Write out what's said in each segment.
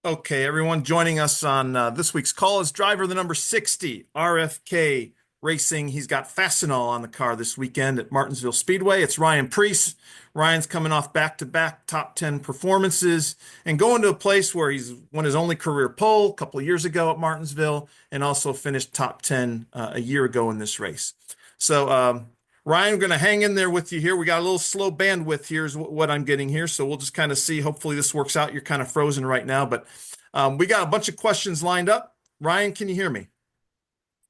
Okay, everyone joining us on this week's call is driver the number 60, RFK Racing. He's got Fastenal on the car this weekend at Martinsville Speedway. It's Ryan Preece. Ryan's coming off back-to-back top 10 performances and going to a place where he's won his only career pole a couple of years ago at Martinsville and also finished top 10 a year ago in this race. So, Ryan, we're going to hang in there with you here. We got a little slow bandwidth here is what I'm getting here. So we'll just kind of see. Hopefully this works out. You're kind of frozen right now, but we got a bunch of questions lined up. Ryan, can you hear me?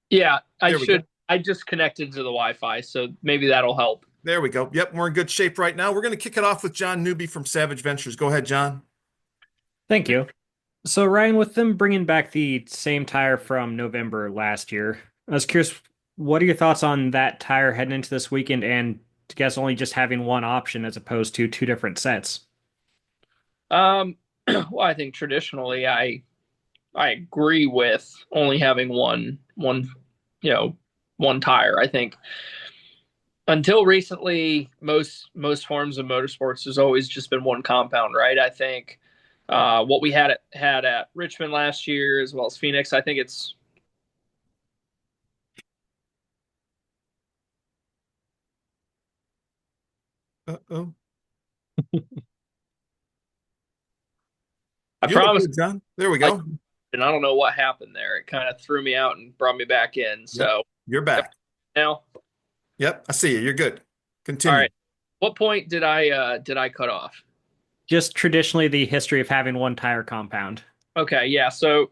Yeah, I There we go. should. I just connected to the Wi-Fi, so maybe that'll help. There we go. Yep, we're in good shape right now. We're going to kick it off with John Newby from Savage Ventures. Go ahead, John. Thank you. So, Ryan, with them bringing back the same tire from November last year, I was curious, what are your thoughts on that tire heading into this weekend and I guess only just having one option as opposed to two different sets? Um, well, I think traditionally, I agree with only having one you know one tire. I think until recently, most forms of motorsports has always just been one compound, right? I think what we had at Richmond last year, as well as Phoenix, I think it's Uh-oh. I You look promise. good, John. There we Like, go. and I don't know what happened there. It kind of threw me out and brought me back in. Yep, So you're yep, back. now, Yep, I see you. You're good. all Continue. right. What point did I cut off? Just traditionally the history of having one tire compound. Okay, yeah. So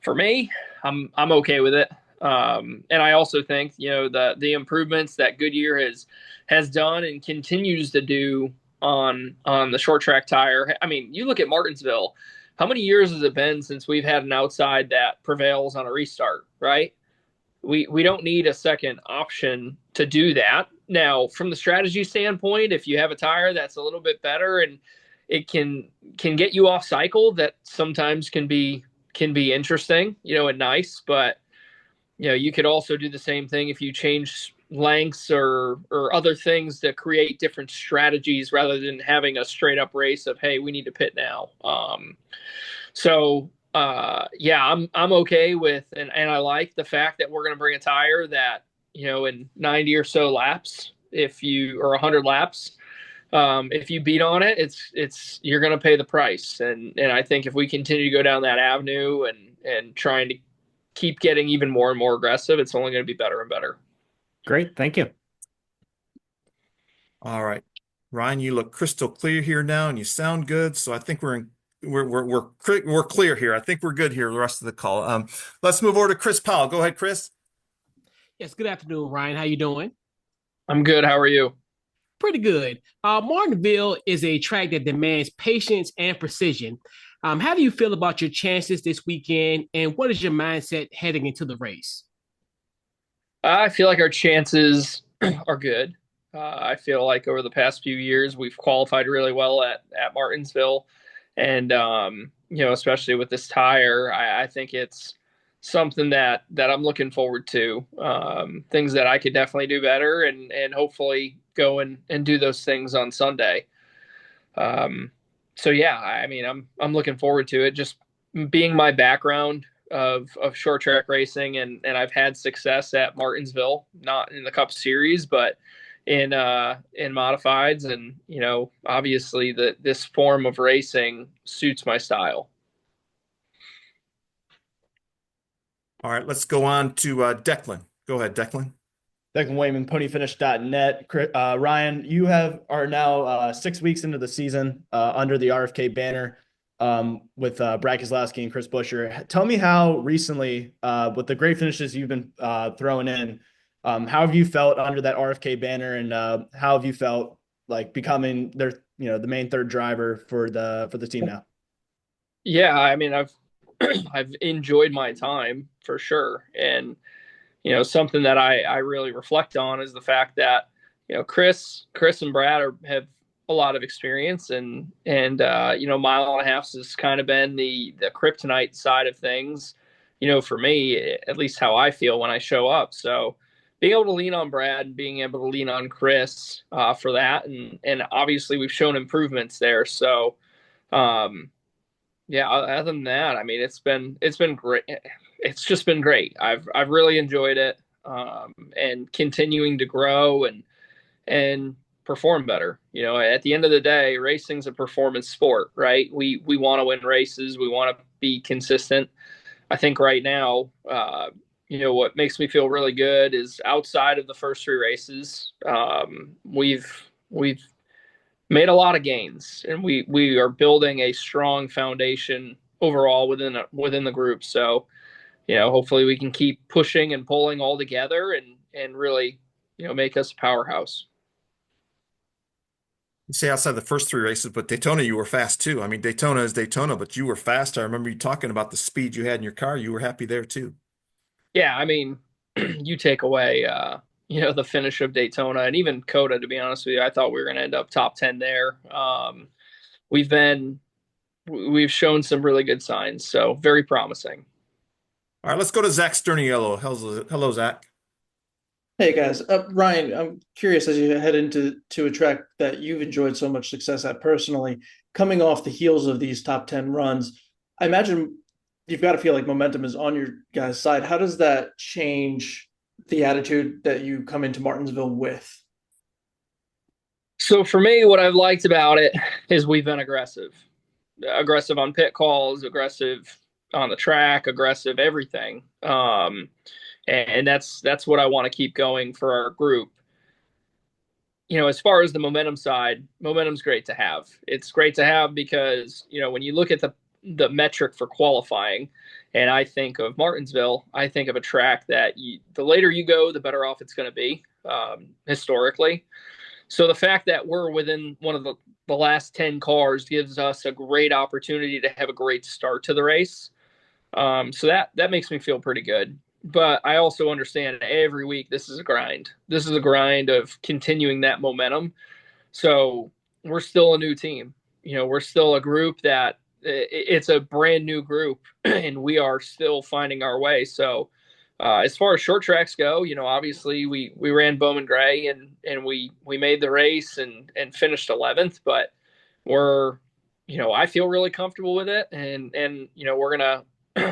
for me, I'm okay with it. And I also think the improvements that Goodyear has done and continues to do on the short track tire. I mean, you look at Martinsville. How many years has it been since we've had an outside that prevails on a restart? Right? We don't need a second option to do that. Now, from the strategy standpoint, if you have a tire that's a little bit better and it can get you off cycle, that sometimes can be interesting, and nice. But you could also do the same thing if you change lengths or other things to create different strategies rather than having a straight up race of, hey, we need to pit now. Yeah, I'm okay with, and I like the fact that we're going to bring a tire that in 90 or so laps, if you or 100 laps, if you beat on it, it's you're going to pay the price. And I think if we continue to go down that avenue and trying to keep getting even more and more aggressive, it's only going to be better and better. Great, thank you. All right. Ryan, you look crystal clear here now and you sound good. So I think we're clear here. I think we're good here the rest of the call. Let's move over to Chris Powell. Go ahead, Chris. Yes, good afternoon, Ryan. How you doing? I'm good. How are you? Pretty good. Martinville is a track that demands patience and precision. How do you feel about your chances this weekend, and what is your mindset heading into the race? I feel like our chances are good. I feel like over the past few years we've qualified really well at Martinsville, and especially with this tire, I think it's something that I'm looking forward to. Things that I could definitely do better, and hopefully go and do those things on Sunday. So yeah, I mean, I'm looking forward to it. Just being my background of short track racing, and I've had success at Martinsville, not in the Cup Series, but in modifieds, and obviously this form of racing suits my style. All right, let's go on to Declan. Go ahead, Declan. Declan Wayman, ponyfinish.net. Ryan, you are now 6 weeks into the season under the RFK banner with Brad Keselowski and Chris Buescher. Tell me how recently, with the great finishes you've been throwing in, how have you felt under that RFK banner, and how have you felt like becoming the main third driver for the team now? Yeah, I mean, I've enjoyed my time for sure, and something that I really reflect on is the fact that Chris and Brad have a lot of experience, and mile and a half has kind of been the kryptonite side of things, for me, at least how I feel when I show up. So being able to lean on Brad and being able to lean on Chris for that, and obviously we've shown improvements there. So yeah, other than that, I mean, it's been great. It's just been great. I've really enjoyed it, and continuing to grow and perform better. At the end of the day, racing's a performance sport, right? We want to win races. We want to be consistent. I think right now, what makes me feel really good is outside of the first three races, we've made a lot of gains, and we are building a strong foundation overall within the group. So, hopefully we can keep pushing and pulling all together and really, make us a powerhouse. You say outside the first three races, but Daytona, you were fast too. I mean, Daytona is Daytona, but you were fast. I remember you talking about the speed you had in your car. You were happy there too. Yeah, I mean, you take away, the finish of Daytona and even Coda. To be honest with you, I thought we were going to end up top 10 there. We've been we've shown some really good signs, so very promising. All right, let's go to Zach Sterniello. Hello, Zach. Hey guys, Ryan, I'm curious as you head into a track that you've enjoyed so much success at personally, coming off the heels of these top 10 runs, I imagine you've got to feel like momentum is on your guys' side. How does that change the attitude that you come into Martinsville with? So for me, what I've liked about it is we've been aggressive on pit calls, aggressive on the track, aggressive everything. And that's what I want to keep going for our group. As far as the momentum side, momentum's great to have. It's great to have because, when you look at the metric for qualifying, and I think of Martinsville, I think of a track that the later you go, the better off it's going to be, historically. So the fact that we're within one of the last 10 cars gives us a great opportunity to have a great start to the race. So that makes me feel pretty good. But I also understand every week this is a grind. This is a grind of continuing that momentum. So we're still a new team. We're still a group that it's a brand new group, and we are still finding our way. So as far as short tracks go, obviously we ran Bowman Gray and we made the race and finished 11th. But we're, I feel really comfortable with it, and we're gonna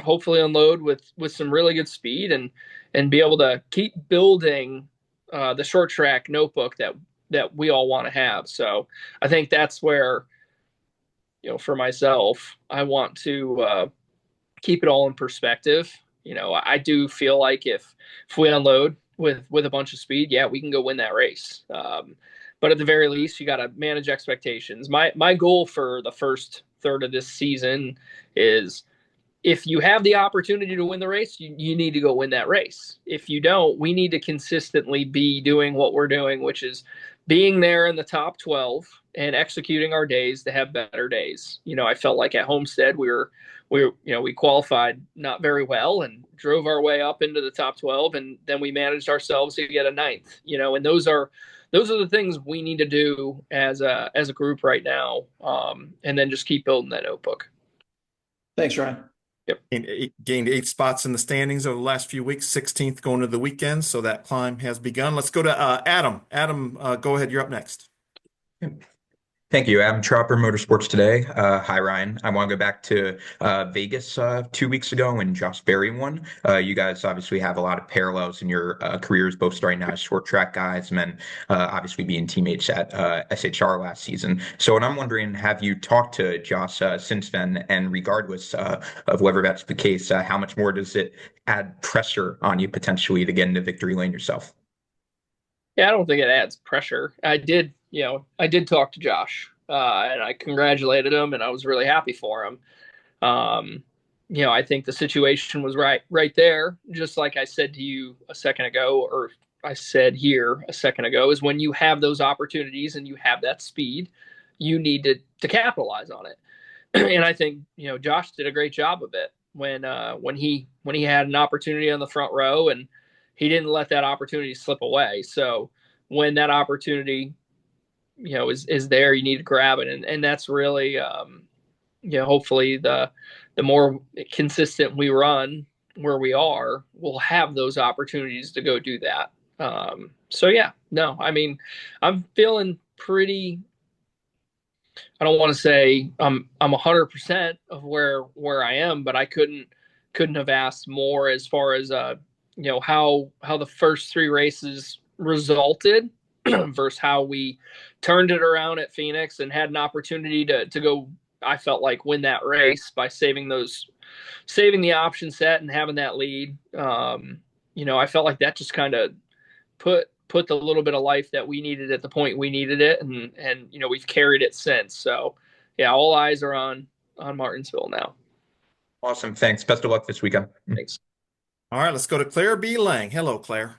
hopefully unload with some really good speed and be able to keep building the short track notebook that we all want to have. So I think that's where, for myself, I want to keep it all in perspective. I do feel like if we unload with a bunch of speed, yeah, we can go win that race. But at the very least, you got to manage expectations. My goal for the first third of this season is, if you have the opportunity to win the race, you need to go win that race. If you don't, we need to consistently be doing what we're doing, which is being there in the top 12 and executing our days to have better days. I felt like at Homestead we qualified not very well and drove our way up into the top 12, and then we managed ourselves to get a ninth. And those are the things we need to do as a group right now, and then just keep building that notebook. Thanks, Ryan. Yep. Gained 8 spots in the standings over the last few weeks, 16th going to the weekend. So that climb has begun. Let's go to Adam. Adam, go ahead. You're up next. Thank you. I'm Chopper Motorsports today. Hi, Ryan. I want to go back to Vegas 2 weeks ago when Josh Berry won. You guys obviously have a lot of parallels in your careers, both starting out as short track guys and then obviously being teammates at SHR last season. So what I'm wondering, have you talked to Josh since then? And regardless of whether that's the case, how much more does it add pressure on you potentially to get into victory lane yourself? Yeah, I don't think it adds pressure. I did talk to Josh, and I congratulated him, and I was really happy for him. I think the situation was right there, just like I said to you a second ago, or I said here a second ago, is when you have those opportunities and you have that speed, you need to capitalize on it. And I think, Josh did a great job of it when he had an opportunity on the front row, and he didn't let that opportunity slip away. So when that opportunity, is there, you need to grab it. And that's really, hopefully the more consistent we run where we are, we'll have those opportunities to go do that. So yeah, no, I mean, I'm feeling pretty I don't want to say I'm 100% of where I am, but I couldn't have asked more as far as how the first three races resulted versus how we turned it around at Phoenix and had an opportunity to go. I felt like win that race by saving the option set and having that lead. I felt like that just kind of put the little bit of life that we needed at the point we needed it, and we've carried it since. So yeah, all eyes are on Martinsville now. Awesome. Thanks. Best of luck this weekend. Thanks. All right, let's go to Claire B. Lang. Hello, Claire.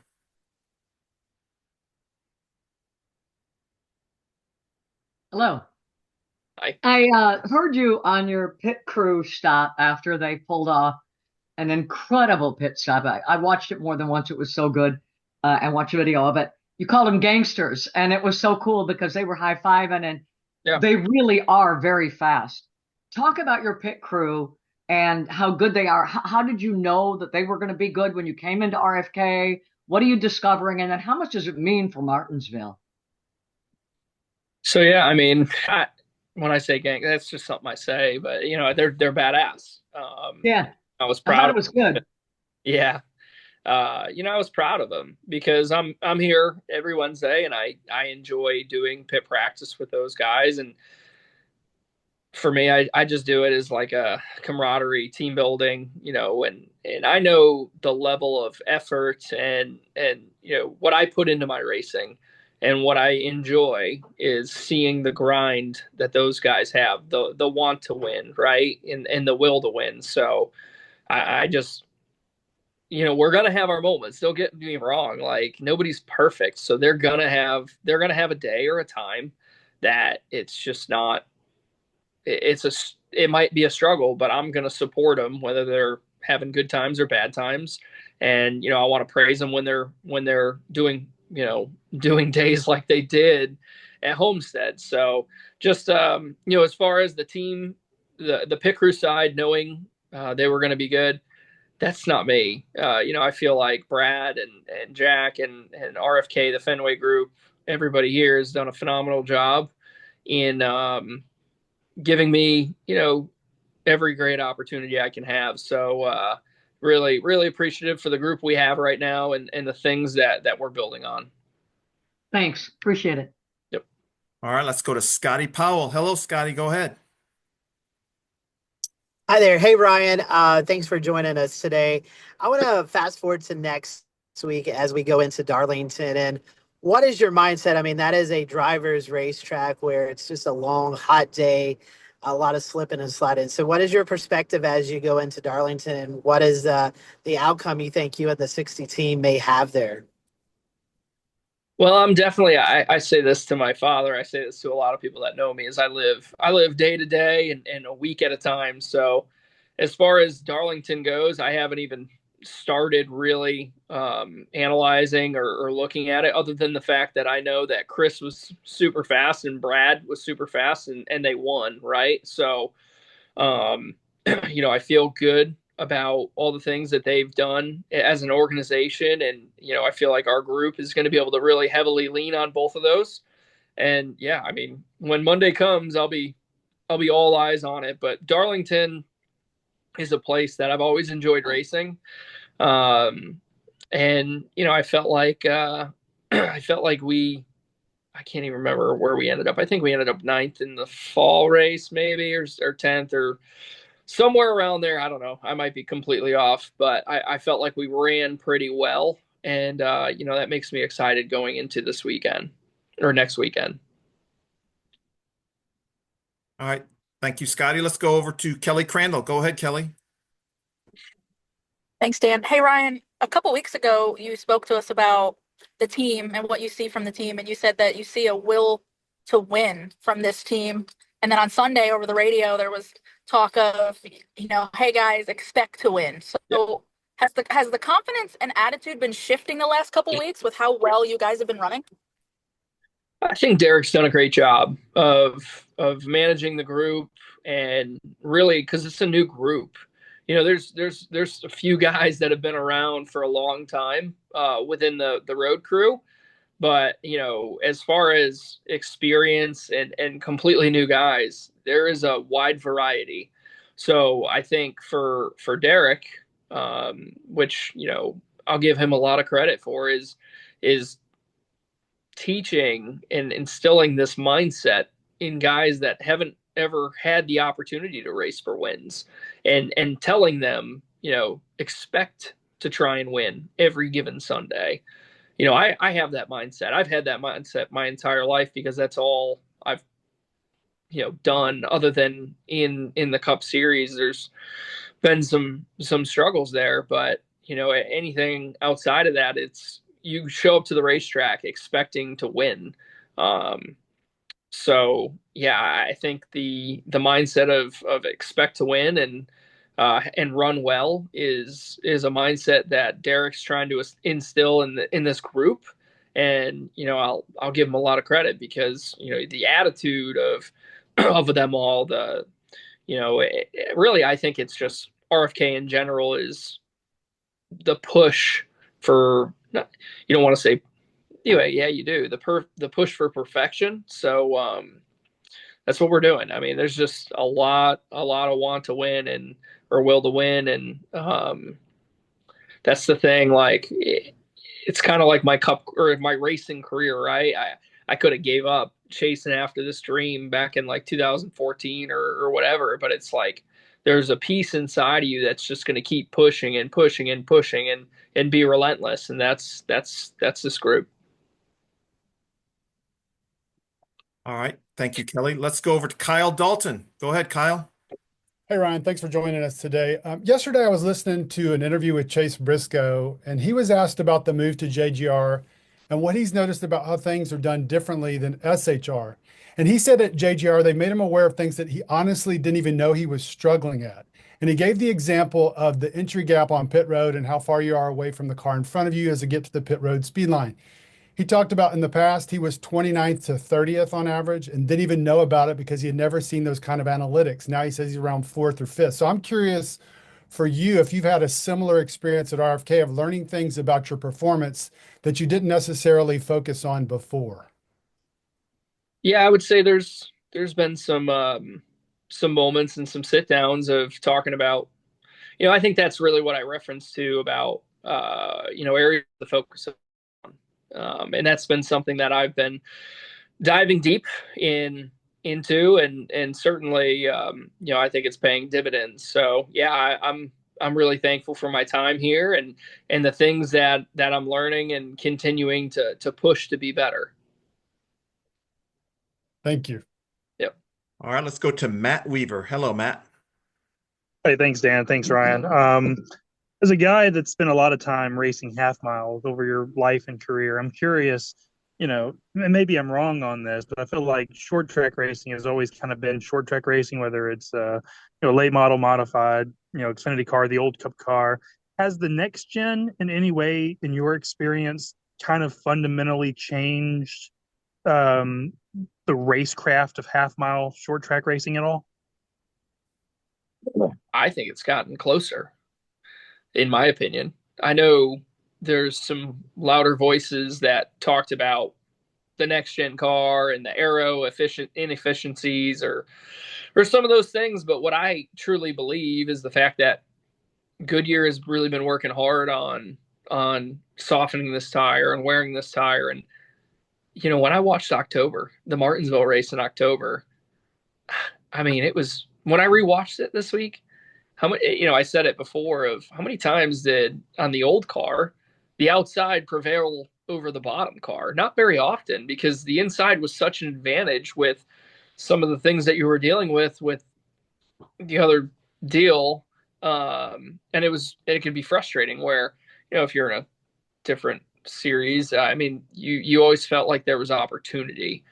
Hello. Hi. I heard you on your pit crew stop after they pulled off an incredible pit stop. I watched it more than once. It was so good, and watched a video of it. You called them gangsters, and it was so cool because they were high-fiving, and Yeah. they really are very fast. Talk about your pit crew and how good they are. How did you know that they were going to be good when you came into RFK? What are you discovering? And then how much does it mean for Martinsville? So yeah, I mean, when I say gang, that's just something I say, but they're badass. Yeah, I was I thought proud it was good. Yeah. I was proud of them because I'm here every Wednesday and I enjoy doing pit practice with those guys. And for me, I just do it as like a camaraderie, team building, and I know the level of effort and what I put into my racing. And what I enjoy is seeing the grind that those guys have, the want to win, right? And the will to win. So I just we're gonna have our moments. Don't get me wrong. Like nobody's perfect, so they're gonna have a day or a time that it's just not. It might be a struggle, but I'm gonna support them whether they're having good times or bad times, and I want to praise them when they're doing days like they did at Homestead. So just as far as the team, the pit crew side, knowing they were going to be good, that's not me. I feel like Brad and Jack and RFK, the Fenway group, everybody here has done a phenomenal job in giving me, every great opportunity I can have. So really, really appreciative for the group we have right now and the things that we're building on. Thanks. Appreciate it. Yep. All right, let's go to Scotty Powell. Hello, Scotty. Go ahead. Hi there. Hey, Ryan. Thanks for joining us today. I want to fast forward to next week as we go into Darlington. And what is your mindset? I mean, that is a driver's racetrack where it's just a long, hot day, a lot of slipping and sliding. So what is your perspective as you go into Darlington, and what is the outcome you think you and the 60 team may have there? Well, I'm definitely. I say this to my father. I say this to a lot of people that know me. Is I live day to day and a week at a time. So, as far as Darlington goes, I haven't even started really analyzing or looking at it. Other than the fact that I know that Chris was super fast and Brad was super fast and they won, right? So, I feel good about all the things that they've done as an organization. And, I feel like our group is going to be able to really heavily lean on both of those. And yeah, I mean, when Monday comes, I'll be all eyes on it. But Darlington is a place that I've always enjoyed racing. And, I felt like, I can't even remember where we ended up. I think we ended up 9th in the fall race, maybe, or 10th or somewhere around there. I don't know. I might be completely off, but I felt like we ran pretty well. And, that makes me excited going into this weekend or next weekend. All right. Thank you, Scotty. Let's go over to Kelly Crandall. Go ahead, Kelly. Thanks, Dan. Hey, Ryan, a couple weeks ago, you spoke to us about the team and what you see from the team, and you said that you see a will to win from this team. And then on Sunday over the radio, there was talk of, hey guys, expect to win. So has the confidence and attitude been shifting the last couple weeks with how well you guys have been running? I think Derek's done a great job of managing the group, and really because it's a new group. There's a few guys that have been around for a long time within the road crew, But, as far as experience and completely new guys, there is a wide variety. So I think for Derek, which, I'll give him a lot of credit for, is teaching and instilling this mindset in guys that haven't ever had the opportunity to race for wins, and telling them, expect to try and win every given Sunday. I have that mindset. I've had that mindset my entire life because that's all I've, done other than in the Cup Series. There's been some struggles there, but anything outside of that, it's you show up to the racetrack expecting to win. So yeah, I think the mindset of expect to win and run well is a mindset that Derek's trying to instill in this group. And I'll give him a lot of credit because the attitude of of them all, really, I think it's just RFK in general is the push for, you don't want to say, anyway, yeah, you do, the push for perfection. So that's what we're doing. I mean, there's just a lot of want to win or will to win, and that's the thing. Like, it's kind of like my cup or my racing career, right? I could have gave up chasing after this dream back in like 2014 or whatever, but it's like there's a piece inside of you that's just going to keep pushing and pushing and pushing and be relentless, and that's this group. All right. Thank you, Kelly. Let's go over to Kyle Dalton. Go ahead, Kyle. Hey, Ryan, thanks for joining us today. Yesterday, I was listening to an interview with Chase Briscoe, and he was asked about the move to JGR and what he's noticed about how things are done differently than SHR. And he said at JGR, they made him aware of things that he honestly didn't even know he was struggling at. And he gave the example of the entry gap on pit road and how far you are away from the car in front of you as you get to the pit road speed line. He talked about in the past, he was 29th to 30th on average and didn't even know about it because he had never seen those kind of analytics. Now he says he's around 4th or 5th. So I'm curious for you, if you've had a similar experience at RFK of learning things about your performance that you didn't necessarily focus on before. Yeah, I would say there's been some moments and some sit downs of talking about, I think that's really what I referenced to about, area of focus on. And that's been something that I've been diving deep into, and certainly, I think it's paying dividends. So yeah, I'm really thankful for my time here and the things that I'm learning and continuing to push to be better. Thank you. Yep. All right, let's go to Matt Weaver. Hello, Matt. Hey, thanks, Dan. Thanks, Ryan. As a guy that's spent a lot of time racing half miles over your life and career, I'm curious, maybe I'm wrong on this, but I feel like short track racing has always kind of been short track racing, whether it's, late model modified, Xfinity car, the old Cup car. Has the next gen in any way, in your experience, kind of fundamentally changed the racecraft of half mile short track racing at all? I think it's gotten closer, in my opinion. I know there's some louder voices that talked about the next gen car and the aero inefficiencies or some of those things. But what I truly believe is the fact that Goodyear has really been working hard on softening this tire and wearing this tire. And, when I watched the Martinsville race in October, I mean, it was, when I rewatched it this week, how many, I said it before, of how many times did on the old car the outside prevail over the bottom car? Not very often, because the inside was such an advantage with some of the things that you were dealing with the other deal. And it could be frustrating where, if you're in a different series, I mean, you always felt like there was opportunity.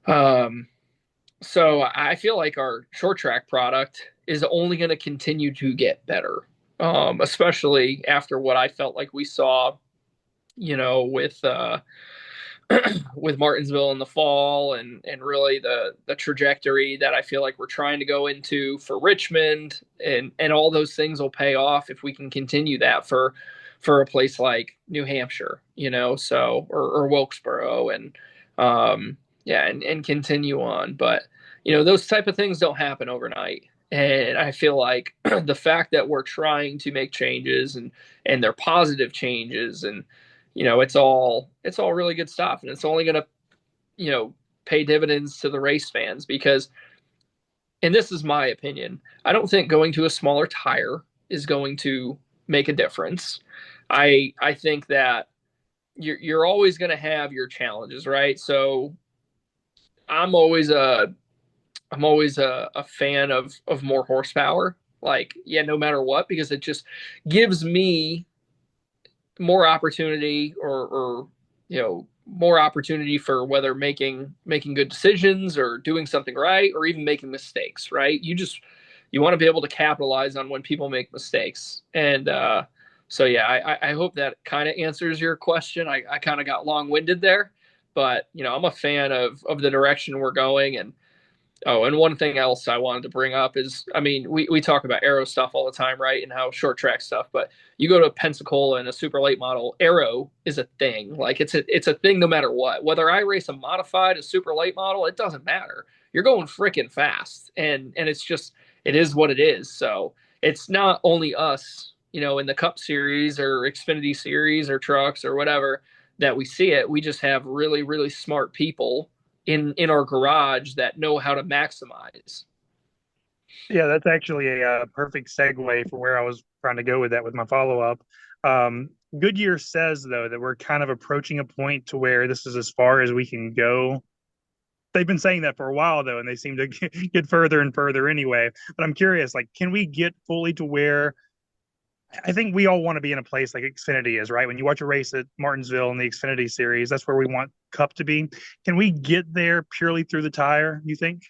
So I feel like our short track product is only going to continue to get better, especially after what I felt like we saw, with with Martinsville in the fall, and really the trajectory that I feel like we're trying to go into for Richmond, and all those things will pay off if we can continue that for for a place like New Hampshire, so or Wilkesboro and continue on. But those type of things don't happen overnight. And I feel like the fact that we're trying to make changes and they're positive changes, and it's all really good stuff, and it's only going to pay dividends to the race fans because, and this is my opinion, I don't think going to a smaller tire is going to make a difference. I think that you're always going to have your challenges, right? So I'm always a fan of more horsepower, like, no matter what, because it just gives me more opportunity or more opportunity for whether making good decisions or doing something right or even making mistakes, right? You want to be able to capitalize on when people make mistakes. And so I hope that kind of answers your question. I kind of got long-winded there, but I'm a fan of the direction we're going. And and one thing else I wanted to bring up is, I mean, we talk about aero stuff all the time, right? And how short track stuff, but you go to a Pensacola and a super late model, aero is a thing. Like it's a thing no matter what. Whether I race a modified, a super late model, it doesn't matter. You're going freaking fast. And it's just, it is what it is. So it's not only us, in the Cup Series or Xfinity Series or trucks or whatever that we see it. We just have really, really smart people in our garage that know how to maximize. Yeah, that's actually a perfect segue for where I was trying to go with that with my follow-up. Goodyear says, though, that we're kind of approaching a point to where this is as far as we can go. They've been saying that for a while, though, and they seem to get further and further anyway. But I'm curious, like, can we get fully to where I think we all want to be in a place like Xfinity is, right? When you watch a race at Martinsville in the Xfinity Series, that's where we want Cup to be. Can we get there purely through the tire, you think?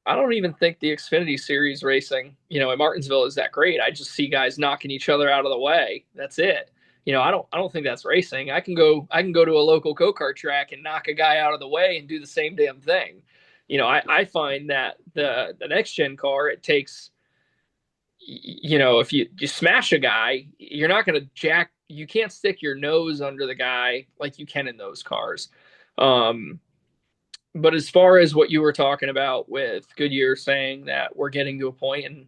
I don't even think the Xfinity Series racing, at Martinsville is that great. I just see guys knocking each other out of the way. That's it. I don't think that's racing. I can go to a local go-kart track and knock a guy out of the way and do the same damn thing. I find that the next gen car, it takes, if you smash a guy, you're not going to you can't stick your nose under the guy like you can in those cars. But as far as what you were talking about with Goodyear saying that we're getting to a point, and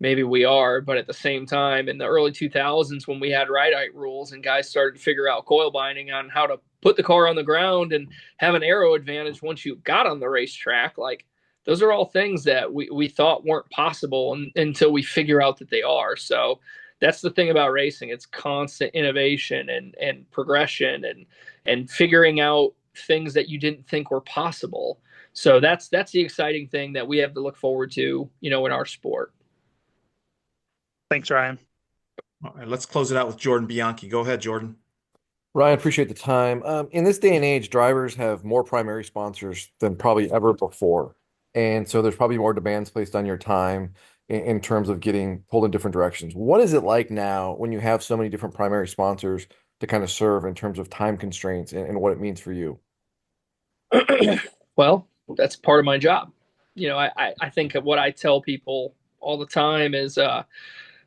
maybe we are, but at the same time, in the early 2000s when we had ride-height rules and guys started to figure out coil binding on how to put the car on the ground and have an aero advantage once you got on the racetrack, like those are all things that we thought weren't possible until we figure out that they are. So that's the thing about racing. It's constant innovation and progression and figuring out things that you didn't think were possible. So that's the exciting thing that we have to look forward to, in our sport. Thanks, Ryan. All right, let's close it out with Jordan Bianchi. Go ahead, Jordan. Ryan, appreciate the time. In this day and age, drivers have more primary sponsors than probably ever before. And so there's probably more demands placed on your time in terms of getting pulled in different directions. What is it like now when you have so many different primary sponsors to kind of serve in terms of time constraints and what it means for you? Well, that's part of my job. I think of what I tell people all the time is,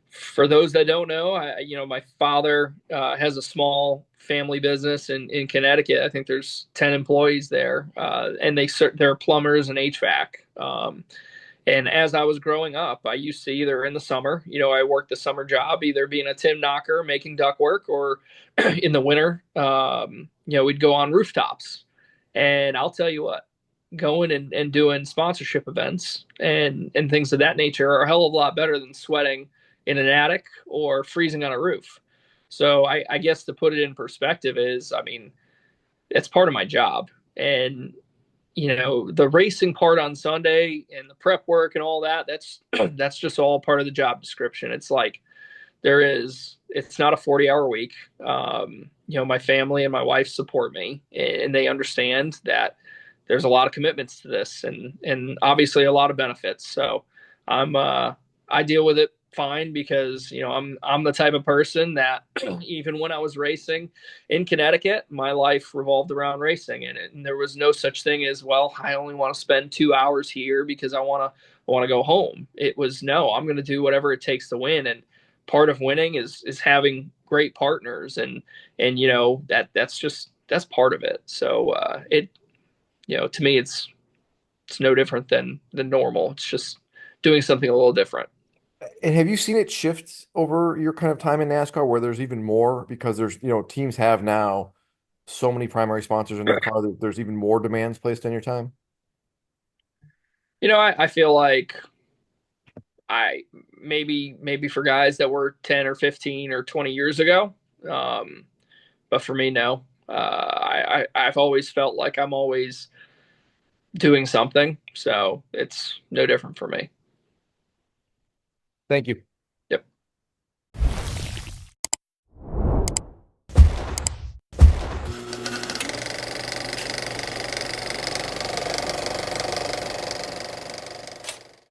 for those that don't know, my father has a small family business in Connecticut. I think there's 10 employees there, and they're plumbers and HVAC. And as I was growing up, I used to either in the summer, I worked a summer job, either being a tin knocker, making ductwork, or in the winter, we'd go on rooftops. And I'll tell you what, going and doing sponsorship events and things of that nature are a hell of a lot better than sweating in an attic or freezing on a roof. So I guess to put it in perspective is, I mean, it's part of my job. And, the racing part on Sunday and the prep work and all that, that's just all part of the job description. It's like, it's not a 40-hour week. My family and my wife support me, and they understand that there's a lot of commitments to this and obviously a lot of benefits. So I deal with it fine because, I'm the type of person that even when I was racing in Connecticut, my life revolved around racing and there was no such thing as, well, I only want to spend 2 hours here because I want to go home. It was, no, I'm going to do whatever it takes to win. And part of winning is having great partners, and that's part of it. So it to me it's no different than normal. It's just doing something a little different. And have you seen it shift over your kind of time in NASCAR where there's even more because there's, teams have now so many primary sponsors in their car that there's even more demands placed on your time? I feel like I maybe for guys that were 10 or 15 or 20 years ago. But for me, no. I've always felt like I'm always doing something. So it's no different for me. Thank you.